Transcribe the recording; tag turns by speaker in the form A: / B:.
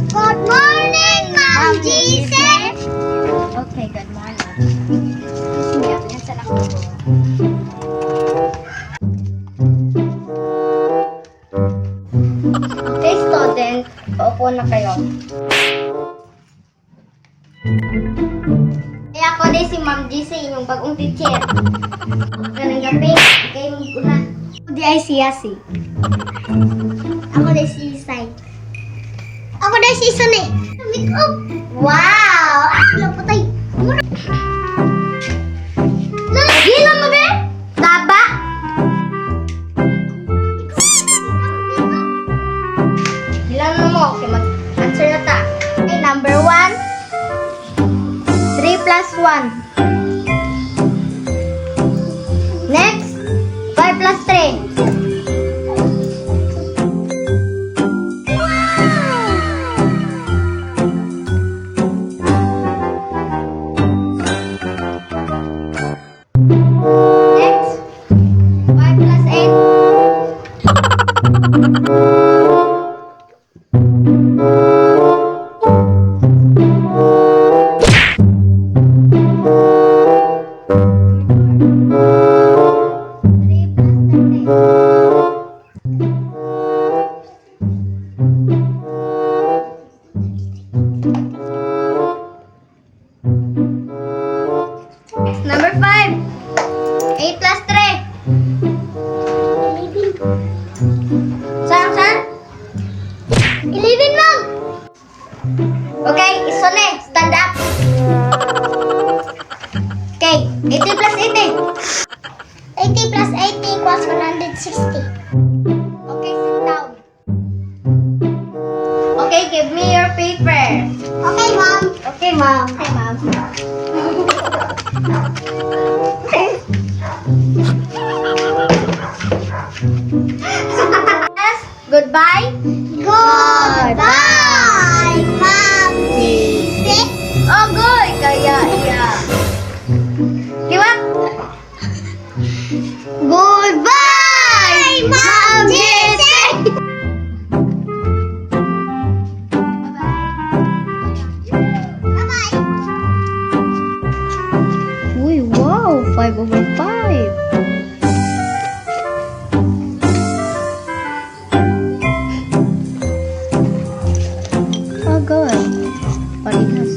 A: Good morning, Ma'am Jesus.
B: Okay, good morning. Siya, pinansan ako. Okay, student. Paupo na kayo. Kaya ako din si Ma'am GC, inyong bagong teacher. Ganang gabi, kayo muna. Ako di ay siyasi.
A: Ako din si Isay. Ako din si Sunny. Make up.
B: Wow!
A: Alam po tayo.
B: Gila mo ba? Taba? Ilan mo? Okay, mag-answer na ta. Okay, number 1. 3 plus 1. Next, 5 plus 3. Next, 5 plus 8. Number 5. 8 plus 3. Saan?
A: 11, Ma'am.
B: Okay, isone. Stand up. Okay, 80 plus 80.
A: 80 plus 80 equals 160.
B: Okay, sit down. Okay, give me your paper.
A: Okay, Ma'am.
B: Okay, ma'am.
A: Okay, Ma'am.
B: Yes, goodbye.
A: Goodbye, Ma'am Jesus.
B: Oh, good. Kaya, yeah. Kiwak.
A: Goodbye, Ma'am Jesus. Bye-bye.
B: Uy, wow. 5 over 5. Oh, good. Parehas.